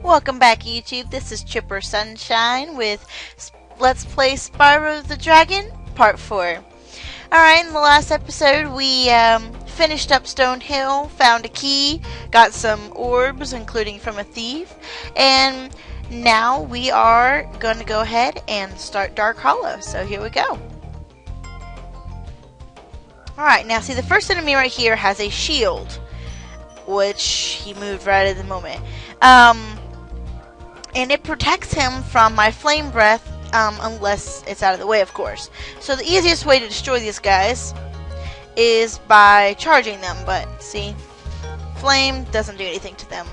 Welcome back, YouTube. This is Chipper Sunshine with Let's Play Spyro the Dragon, Part 4. Alright, in the last episode, we finished up Stone Hill, found a key, got some orbs, including from a thief, and now we are going to go ahead and start Dark Hollow. So here we go. Alright, now see, the first enemy right here has a shield, which he moved right at the moment. And it protects him from my flame breath, unless it's out of the way, of course. So the easiest way to destroy these guys is by charging them, but see, flame doesn't do anything to them.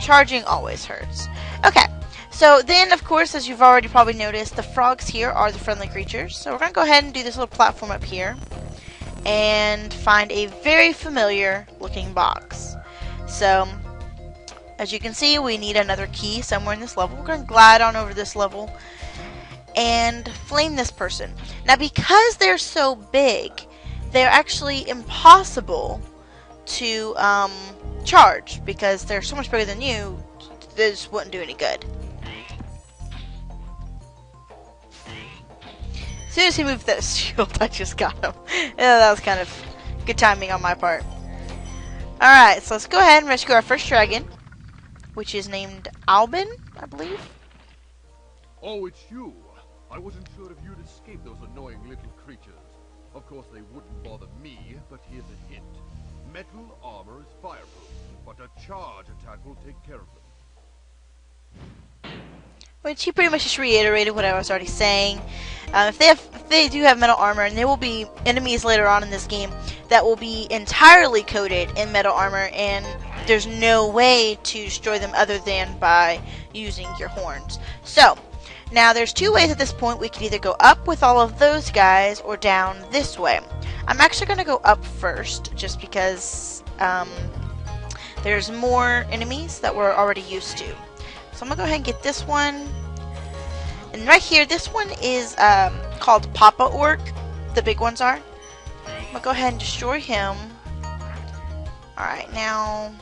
Charging always hurts. Okay, so then, of course, as you've already probably noticed, the frogs here are the friendly creatures. So we're going to go ahead and do this little platform up here and find a very familiar looking box. So as you can see, we need another key somewhere in this level. We're going to glide on over this level and flame this person. Now, because they're so big, they're actually impossible to charge, because they're so much bigger than you. This wouldn't do any good. As soon as he moved that shield, I just got him. Yeah, that was kind of good timing on my part. Alright, so let's go ahead and rescue our first dragon, which is named Albin, I believe. Oh, it's you. I wasn't sure if you'd escape those annoying little creatures. Of course, they wouldn't bother me, but here's a hint. Metal armor is fireproof, but a charge attack will take care of them. Which he pretty much just reiterated what I was already saying. If they do have metal armor, and there will be enemies later on in this game that will be entirely coated in metal armor, and there's no way to destroy them other than by using your horns. So, now there's two ways at this point. We can either go up with all of those guys or down this way. I'm actually going to go up first, just because there's more enemies that we're already used to. So I'm going to go ahead and get this one. And right here, this one is called Papa Orc. The big ones are. I'm going to go ahead and destroy him. Alright, now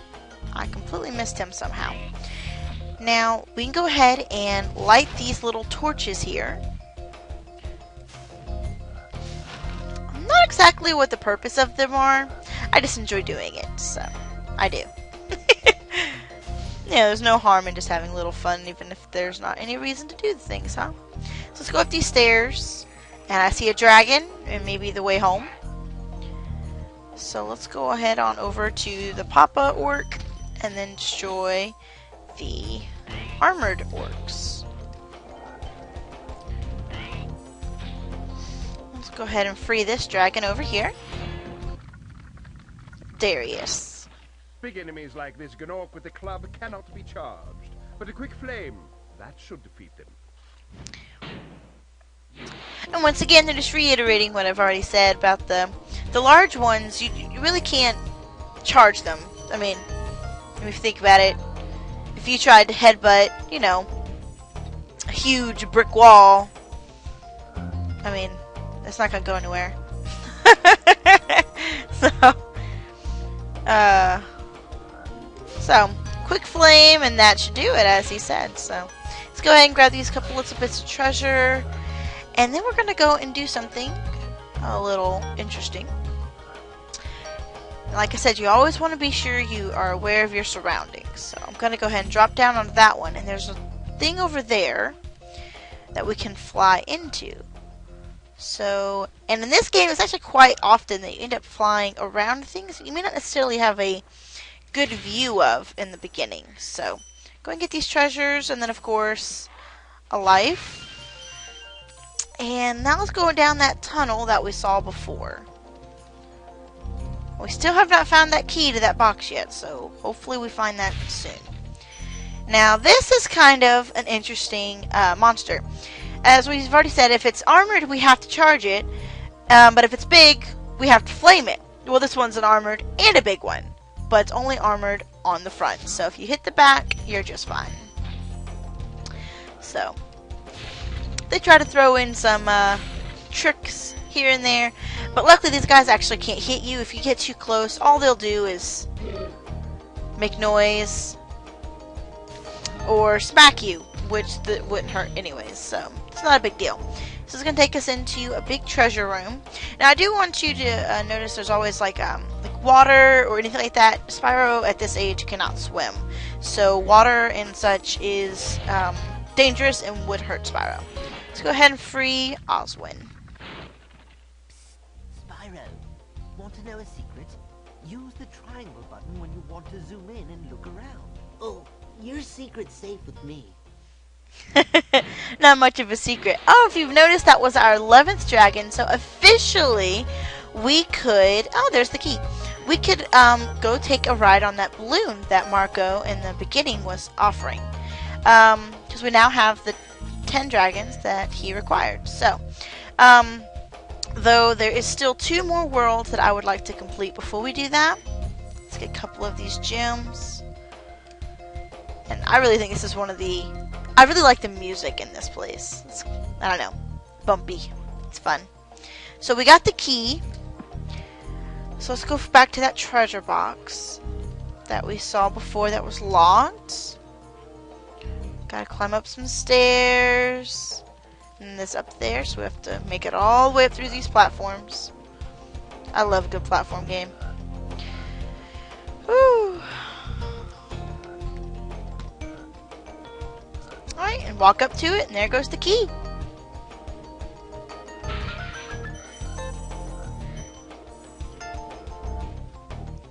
I completely missed him somehow. Now, we can go ahead and light these little torches here. I'm not exactly what the purpose of them are. I just enjoy doing it, so I do. Yeah, there's no harm in just having a little fun, even if there's not any reason to do the things, huh? So let's go up these stairs, and I see a dragon, and maybe the way home. So let's go ahead on over to the Papa Orc, and then destroy the armored orcs. Let's go ahead and free this dragon over here. Darius. Big enemies like this Gnorc with the club cannot be charged, but a quick flame, that should defeat them. And once again, they're just reiterating what I've already said about the large ones. You really can't charge them. I mean, if you think about it, if you tried to headbutt, you know, a huge brick wall, I mean, it's not going to go anywhere. So, quick flame, and that should do it, as he said. So, let's go ahead and grab these couple little bits of treasure, and then we're going to go and do something a little interesting. Like I said, you always want to be sure you are aware of your surroundings. So, I'm going to go ahead and drop down on that one, and there's a thing over there that we can fly into. So, and in this game, it's actually quite often that you end up flying around things that you may not necessarily have a good view of in the beginning. So, go and get these treasures, and then of course a life. And now let's go down that tunnel that we saw before. We still have not found that key to that box yet, so hopefully we find that soon. Now, this is kind of an interesting monster. As we've already said, if it's armored, we have to charge it, but if it's big, we have to flame it. Well, this one's an armored and a big one, but it's only armored on the front. So if you hit the back, you're just fine. So they try to throw in some tricks here and there, but luckily these guys actually can't hit you. If you get too close, all they'll do is make noise or smack you, which wouldn't hurt anyways, so it's not a big deal. So it's going to take us into a big treasure room. Now I do want you to notice there's always like water or anything like that. Spyro at this age cannot swim, so water and such is dangerous and would hurt Spyro. Let's go ahead and free Oswin. Spyro, want to know a secret? Use the triangle button when you want to zoom in and look around. Oh, your secret's safe with me. Not much of a secret. Oh, if you've noticed, that was our 11th dragon, so officially we could, oh, there's the key. We could go take a ride on that balloon that Marco in the beginning was offering. Because we now have the 10 dragons that he required. So, though there is still 2 more worlds that I would like to complete before we do that. Let's get a couple of these gems. And I really think this is one of the... I really like the music in this place. It's, I don't know, bumpy. It's fun. So we got the key. So let's go back to that treasure box that we saw before that was locked. Gotta climb up some stairs. And this up there, so we have to make it all the way up through these platforms. I love a good platform game. Whew. Alright, and walk up to it, and there goes the key.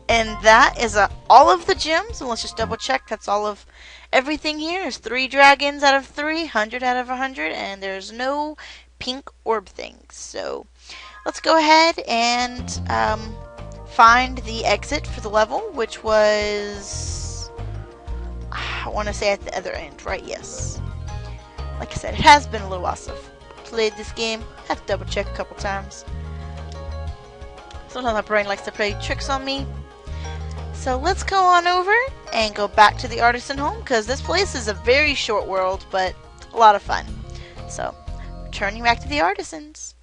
And that is all of the gems, and let's just double check, that's all of everything here. There's 3 dragons out of 3, 100 out of 100, and there's no pink orb things. So let's go ahead and find the exit for the level, which was, I want to say at the other end, right? Yes. Like I said, it has been a little while since I've played this game. I have to double check a couple times. Sometimes my brain likes to play tricks on me. So let's go on over and go back to the artisan home, because this place is a very short world, but a lot of fun. So, returning back to the artisans.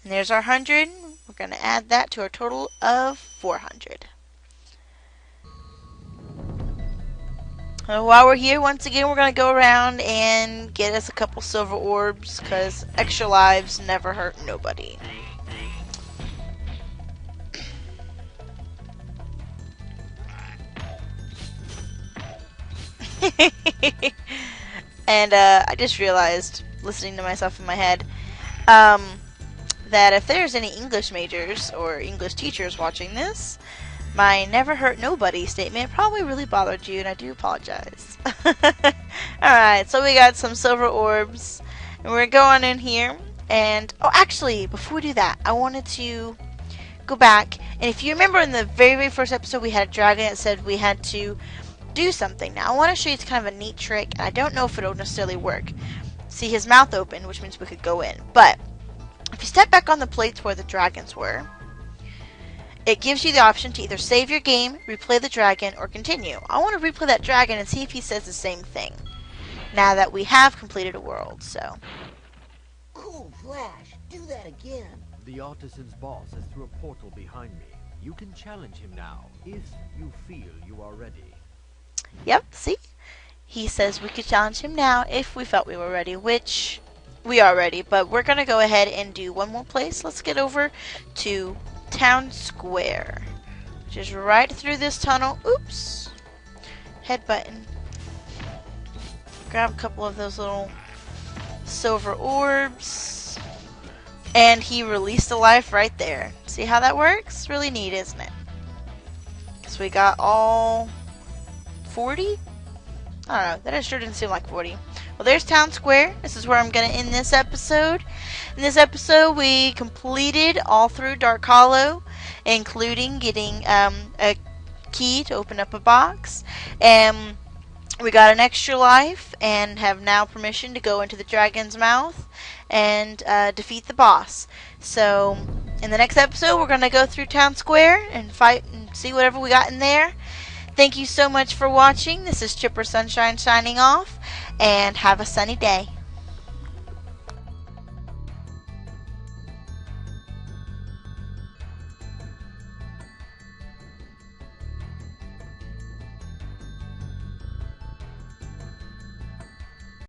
And there's our 100. We're going to add that to our total of 400. While we're here, once again, we're going to go around and get us a couple silver orbs, because extra lives never hurt nobody. And I just realized, listening to myself in my head, that if there's any English majors or English teachers watching this, my never hurt nobody statement probably really bothered you, and I do apologize. Alright, so we got some silver orbs, and we're going in here, and, oh, actually, before we do that, I wanted to go back, and if you remember in the very, very first episode, we had a dragon that said we had to do something. Now I want to show you it's kind of a neat trick, and I don't know if it'll necessarily work. See, his mouth open, which means we could go in, but if you step back on the plates where the dragons were, it gives you the option to either save your game, replay the dragon, or continue. I want to replay that dragon and see if he says the same thing now that we have completed a world. So Cool, Flash, do that again. The artisan's boss is through a portal behind me. You can challenge him now if you feel you are ready. yep, see? He says we could challenge him now if we felt we were ready, which we are ready, but we're going to go ahead and do one more place. Let's get over to Town Square, which is right through this tunnel. Oops. Head button. Grab a couple of those little silver orbs. And he released a life right there. See how that works? Really neat, isn't it? So we got all 40? I don't know. That sure didn't seem like 40. Well, there's Town Square. This is where I'm going to end this episode. In this episode, we completed all through Dark Hollow, including getting a key to open up a box. And we got an extra life and have now permission to go into the dragon's mouth and defeat the boss. So, in the next episode, we're going to go through Town Square and fight and see whatever we got in there. Thank you so much for watching. This is Chipper Sunshine signing off, and have a sunny day.